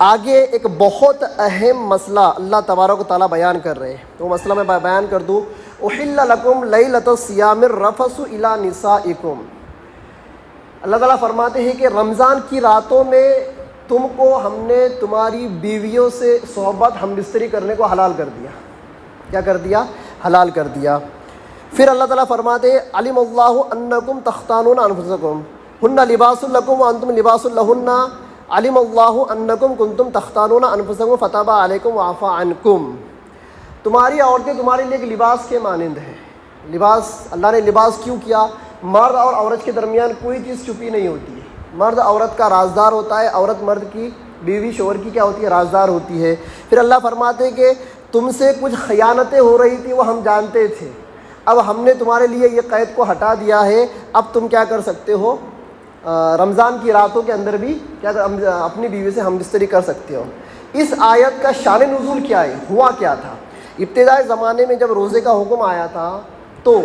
آگے ایک بہت اہم مسئلہ اللہ تبارک و تعالیٰ بیان کر رہے ہیں، وہ مسئلہ میں بیان کر دوں۔ احل لکم لیلۃ الصیام الرفث الی نسائکم۔ اللہ تعالیٰ فرماتے ہیں کہ رمضان کی راتوں میں تم کو ہم نے تمہاری بیویوں سے صحبت ہم بستری کرنے کو حلال کر دیا۔ کیا کر دیا؟ حلال کر دیا۔ پھر اللہ تعالیٰ فرماتے ہیں علم اللہ انکم تختانون انفسکم ہن لباس لکم وانتم لباس لہن علم اللہ انکم کنتم تختانون انفسکم فتاب علیکم وعفا عنکم۔ تمہاری عورتیں تمہارے لیے ایک لباس کے مانند ہیں۔ لباس، اللہ نے لباس کیوں کیا؟ مرد اور عورت کے درمیان کوئی چیز چھپی نہیں ہوتی ہے۔ مرد عورت کا رازدار ہوتا ہے، عورت مرد کی، بیوی شوہر کی کیا ہوتی ہے؟ رازدار ہوتی ہے۔ پھر اللہ فرماتے ہیں کہ تم سے کچھ خیانتیں ہو رہی تھی، وہ ہم جانتے تھے، اب ہم نے تمہارے لیے یہ قید کو ہٹا دیا ہے، اب تم کیا کر سکتے ہو؟ رمضان کی راتوں کے اندر بھی کیا اپنی بیوی سے ہم بستری کر سکتے ہو۔ اس آیت کا شان نزول کیا ہے؟ ہوا کیا تھا؟ ابتدائی زمانے میں جب روزے کا حکم آیا تھا تو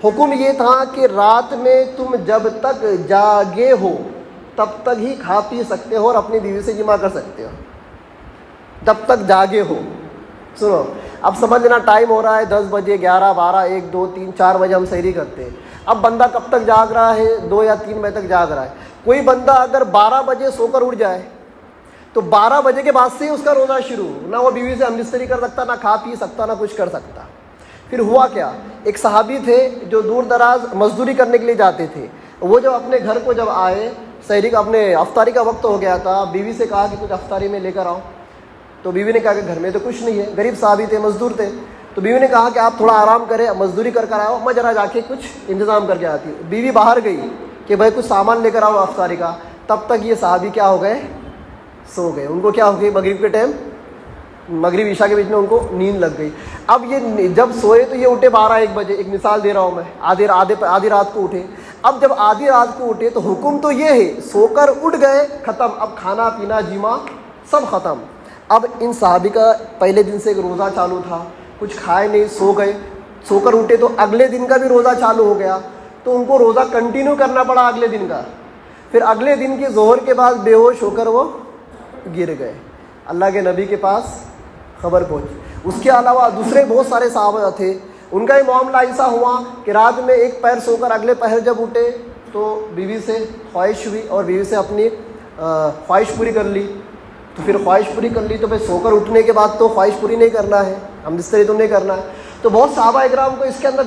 حکم یہ تھا کہ رات میں تم جب تک جاگے ہو تب تک ہی کھا پی سکتے ہو اور اپنی بیوی سے جمع کر سکتے ہو، تب تک جاگے ہو۔ سنو، اب سمجھنا ٹائم ہو رہا ہے 10 بجے، 11، 12، 1، 2، 3، 4 بجے ہم سحری کرتے ہیں۔ اب بندہ کب تک جاگ رہا ہے؟ 2 یا 3 بجے تک جاگ رہا ہے۔ کوئی بندہ اگر 12 بجے سو کر اٹھ جائے تو 12 بجے کے بعد سے ہی اس کا روزہ شروع، نہ وہ بیوی سے ہم بستری کر سکتا، نہ کھا پی سکتا، نہ کچھ کر سکتا۔ پھر ہوا کیا؟ ایک صحابی تھے جو دور دراز مزدوری کرنے کے لیے جاتے تھے، وہ جب اپنے گھر کو جب آئے، سحری کا اپنے افطاری کا وقت ہو گیا تھا، بیوی سے کہا کہ کچھ افطاری میں لے کر آؤ، تو بیوی نے کہا کہ گھر میں تو کچھ نہیں ہے، غریب صحابی تھے، مزدور تھے، تو بیوی نے کہا کہ آپ تھوڑا آرام کریں، مزدوری کر آؤ، میں ذرا جا کے کچھ انتظام کر کے آتی ہوں۔ بیوی باہر گئی کہ بھائی کچھ سامان لے کر آؤ افطاری کا، تب تک یہ صحابی کیا ہو گئے؟ سو گئے۔ ان کو کیا ہو گئی؟ مغرب کے ٹائم، مغرب عشاء کے بیچ میں ان کو نیند لگ گئی۔ اب یہ جب سوئے تو یہ اٹھے 12-1 بجے، ایک مثال دے رہا ہوں میں، آدھی رات کو اٹھے۔ اب جب آدھی رات کو اٹھے تو حکم تو یہ ہے، سو کر اٹھ گئے، ختم، اب کھانا پینا جیما سب ختم۔ اب ان صحابی کا پہلے دن سے ایک روزہ چالو تھا، کچھ کھائے نہیں، سو گئے، سو کر اٹھے تو اگلے دن کا بھی روزہ چالو ہو گیا، تو ان کو روزہ کنٹینیو کرنا پڑا اگلے دن کا۔ پھر اگلے دن کی ظہر کے بعد بے ہوش ہو کر وہ گر گئے، اللہ کے نبی کے پاس خبر پہنچی۔ اس کے علاوہ دوسرے بہت سارے صحابہ تھے، ان کا ہی معاملہ ایسا ہوا کہ رات میں ایک پہر سو کر اگلے پہر جب اٹھے تو بیوی سے خواہش ہوئی اور بیوی سے اپنی خواہش پوری کر لی۔ تو پھر خواہش پوری کر لی تو پھر سو کر اٹھنے کے بعد تو خواہش پوری نہیں کرنا ہے، ہم بستری تو نہیں کرنا ہے، تو بہت صحابہ اکرام کو اس کے اندر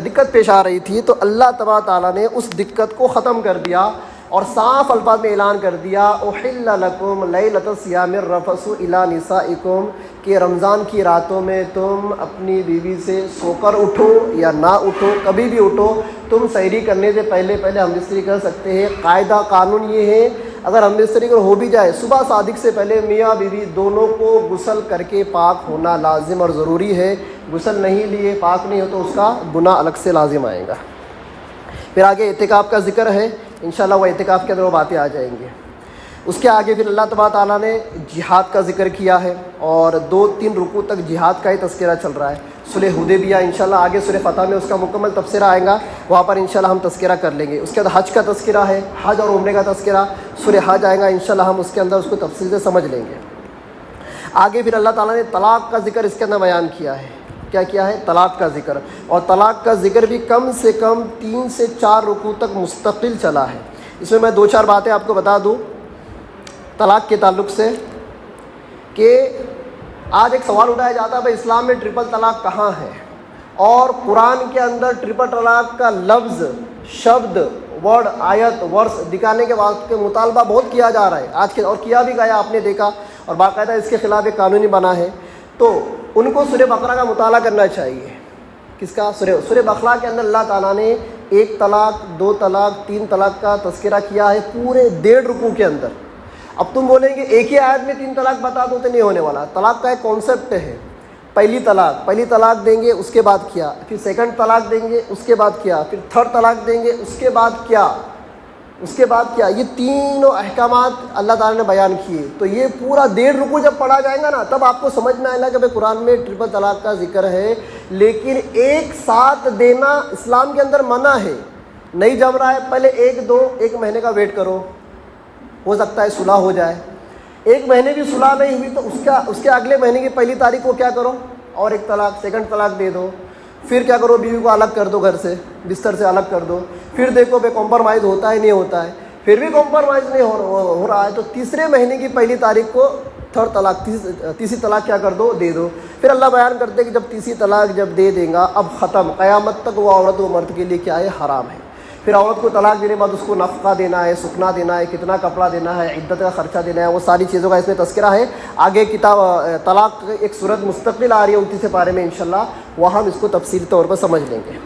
دقت پیش آ رہی تھی۔ تو اللہ تبارک تعالیٰ نے اس دقت کو ختم کر دیا اور صاف الفاظ میں اعلان کر دیا احل لکم لیلۃ الصیام الرفث الی نسائکم، کہ رمضان کی راتوں میں تم اپنی بیوی سے سو کر اٹھو یا نہ اٹھو، کبھی بھی اٹھو، تم سحری کرنے سے پہلے ہم بستری کر سکتے ہیں۔ قاعدہ قانون یہ ہے، اگر ہم بستری ہو بھی جائے صبح صادق سے پہلے میاں بیوی دونوں کو غسل کر کے پاک ہونا لازم اور ضروری ہے۔ غسل نہیں لیے، پاک نہیں ہو تو اس کا گناہ الگ سے لازم آئے گا۔ پھر آگے اعتکاف کا ذکر ہے، انشاءاللہ وہ اعتکاف کے اندر وہ باتیں آ جائیں گی۔ اس کے آگے پھر اللہ تبارک تعالیٰ نے جہاد کا ذکر کیا ہے، اور 2-3 رکوع تک جہاد کا ہی تذکرہ چل رہا ہے۔ صلح حدیبیہ انشاءاللہ آگے سورہ فتح میں اس کا مکمل تفسیر آئے گا، وہاں پر انشاءاللہ ہم تذکرہ کر لیں گے۔ اس کے بعد حج کا تذکرہ ہے، حج اور عمرے کا تذکرہ، سورہ حج آئے گا، انشاءاللہ ہم اس کے اندر اس کو تفصیل سے سمجھ لیں گے۔ آگے پھر اللہ تعالیٰ نے طلاق کا ذکر اس کے اندر بیان کیا ہے۔ کیا کیا ہے؟ طلاق کا ذکر، اور طلاق کا ذکر بھی کم سے کم 3 سے 4 رکوع تک مستقل چلا ہے۔ اس میں 2-4 باتیں آپ کو بتا دوں طلاق کے تعلق سے، کہ آج ایک سوال اٹھایا جاتا ہے بھائی اسلام میں ٹرپل طلاق کہاں ہے، اور قرآن کے اندر ٹرپل طلاق کا لفظ، شبد، ورڈ، آیت، ورس دکھانے کے بعد کے مطالبہ بہت کیا جا رہا ہے آج کے، اور کیا بھی گیا، آپ نے دیکھا، اور باقاعدہ اس کے خلاف ایک قانونی بنا ہے۔ تو ان کو سورہ بقرہ کا مطالعہ کرنا چاہیے۔ کس کا؟ سورہ بقرہ کے اندر اللہ تعالیٰ نے 1 طلاق، 2 طلاق، 3 طلاق کا تذکرہ کیا ہے پورے 1.5 رکوع کے اندر۔ اب تم بولیں گے ایک ہی آیت میں 3 طلاق بتا دو تو نہیں ہونے والا۔ طلاق کا ایک کانسیپٹ ہے، پہلی طلاق دیں گے، اس کے بعد کیا، پھر سیکنڈ طلاق دیں گے، اس کے بعد کیا، پھر تھرڈ طلاق دیں گے، اس کے بعد کیا، یہ تینوں احکامات اللہ تعالیٰ نے بیان کیے۔ تو یہ پورا 1.5 رکوع جب پڑھا جائے گا نا، تب آپ کو سمجھ میں آئے گا کہ بھائی قرآن میں ٹرپل طلاق کا ذکر ہے، لیکن ایک ساتھ دینا اسلام کے اندر منع ہے۔ نہیں جم رہا ہے، پہلے 1 مہینے کا ویٹ کرو، ہو سکتا ہے صلح ہو جائے، ایک مہینے بھی صلح نہیں ہوئی تو اس کے اگلے مہینے کی پہلی تاریخ کو کیا کرو، اور ایک طلاق، سیکنڈ طلاق دے دو. پھر کیا کرو، بیوی کو الگ کر دو، گھر سے بستر سے الگ کر دو. پھر دیکھو بے کمپرومائز ہوتا ہے نہیں ہوتا ہے، پھر بھی کمپرومائز نہیں ہو رہا ہے تو تیسرے مہینے کی پہلی تاریخ کو تھرڈ طلاق، تیسری طلاق کیا کر دو، دے دو. پھر اللہ بیان کرتے ہیں کہ جب تیسری طلاق جب دے دیں گا اب ختم، قیامت تک وہ عورت و مرد کے لیے کیا ہے، حرام ہے. پھر عورت کو طلاق دینے کے بعد اس کو نفقہ دینا ہے، سکنا دینا ہے، کتنا کپڑا دینا ہے، عدت کا خرچہ دینا ہے، وہ ساری چیزوں کا اس میں تذکرہ ہے. آگے کتاب طلاق ایک صورت مستقل آ رہی ہے 29 پارے میں انشاءاللہ، وہاں ہم اس کو تفصیلی طور پر سمجھ لیں گے.